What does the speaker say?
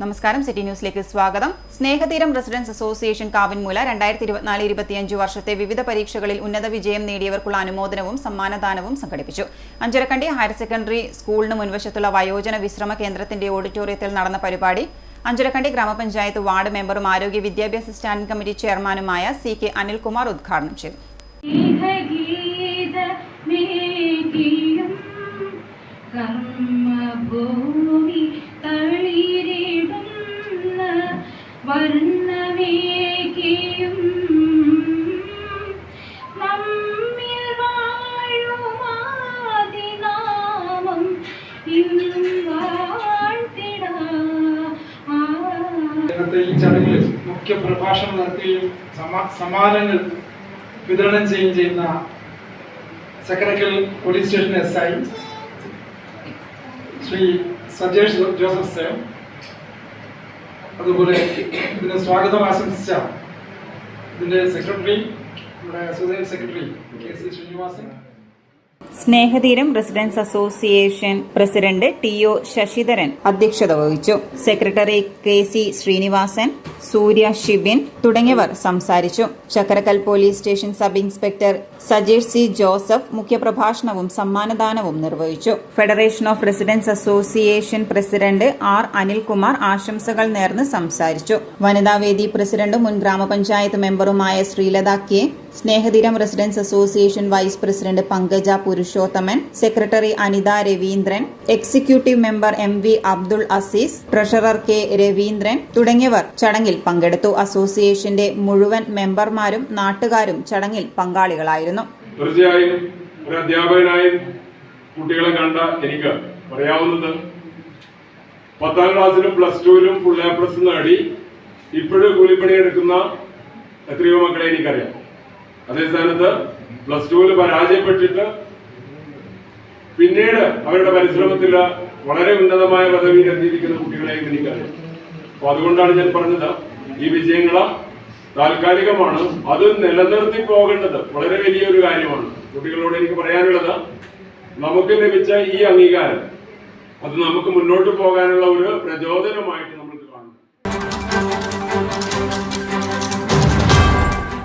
നമസ്കാരം, സിറ്റി ന്യൂസിലേക്ക് സ്വാഗതം. സ്നേഹതീരം റെസിഡൻസ് അസോസിയേഷൻ കാവിൻമൂല 2024-25 വർഷത്തെ വിവിധ പരീക്ഷകളിൽ ഉന്നത വിജയം നേടിയവർക്കുള്ള അനുമോദനവും സമ്മാനദാനവും സംഘടിപ്പിച്ചു. അഞ്ചരക്കണ്ടി ഹയർ സെക്കൻഡറി സ്കൂളിന് മുൻവശത്തുള്ള വയോജന വിശ്രമ കേന്ദ്രത്തിന്റെ ഓഡിറ്റോറിയത്തിൽ നടന്ന പരിപാടി അഞ്ചരക്കണ്ടി ഗ്രാമപഞ്ചായത്ത് വാർഡ് മെമ്പറും ആരോഗ്യ വിദ്യാഭ്യാസ സ്റ്റാൻഡിംഗ് കമ്മിറ്റി ചെയർമാനുമായ CK അനിൽകുമാർ ഉദ്ഘാടനം ചെയ്തു. വർണ്ണമേകിയും നമ്മിൽ വാഴുമാതിനാമം ഇന്നും ഈ ചടങ്ങിൽ മുഖ്യ പ്രഭാഷണം നടത്തുകയും സമ്മാനങ്ങൾ വിതരണം ചെയ്യുകയും ചെയ്യുന്ന secretary police station SI Shri Sajesh Joseph sir, അതുപോലെ ഇതിന് സ്വാഗതം ആശംസിച്ച ഇതിന്റെ സെക്രട്ടറി, നമ്മുടെ associate secretary KC Srinivasan, Snehatheeram residents association president TO Sasidharan അധ്യക്ഷത വഹിച്ചു. സെക്രട്ടറി KC ശ്രീനിവാസൻ, സൂര്യ ഷിബിൻ തുടങ്ങിയവർ സംസാരിച്ചു. Chakkarakkal police station sub inspector Sajesh C Joseph മുഖ്യപ്രഭാഷണവും സമ്മാനദാനവും നിർവഹിച്ചു. Federation of residents association president R Anilkumar ആശംസകൾ നേർന്ന് സംസാരിച്ചു. വനിതാവേദി പ്രസിഡന്റും മുൻ ഗ്രാമപഞ്ചായത്ത് മെമ്പറുമായ Sreelatha K, Snehatheeram residents association vice president Pankaja Purushothaman, secretary Anitha Raveendran, executive member MV Abdul Azeez, treasurer K Raveendran തുടങ്ങിയവർ ചടങ്ങിൽ പങ്കെടുത്തു. അസോസിയേഷന്റെ മുഴുവൻ മെമ്പർമാരും നാട്ടുകാരും ചടങ്ങിൽ പങ്കാളികളായിരുന്നു. തീർച്ചയായും ഒരു അധ്യാപകനായി കുട്ടികളെ കണ്ട എനിക്ക് പറയാവുന്നത് 10ാം ക്ലാസ്സിലും +2-ലും ഫുൾ A+ നേടി ഇപ്പോഴും കൂലിപ്പണി എടുക്കുന്ന എത്രയോ മക്കളെ എനിക്കറിയാം. അതേ സ്ഥാനത്ത് +2-ൽ പരാജയപ്പെട്ടിട്ട് പിന്നീട് അവരുടെ പരിശ്രമത്തിൽ വളരെ ഉന്നതമായ പദവിയിൽ എത്തിയിരിക്കുന്ന കുട്ടികളെയും എനിക്കറിയാം. അപ്പൊ അതുകൊണ്ടാണ് ഞാൻ പറഞ്ഞത്, ഈ വിജയങ്ങൾ താൽക്കാലികമാണ്, അത് നിലനിർത്തി പോകേണ്ടത് വളരെ വലിയൊരു കാര്യമാണ്. കുട്ടികളോട് എനിക്ക് പറയാനുള്ളത്, നമുക്ക് ലഭിച്ച ഈ അംഗീകാരം അത് നമുക്ക് മുന്നോട്ട് പോകാനുള്ള ഒരു പ്രചോദനമായിട്ട്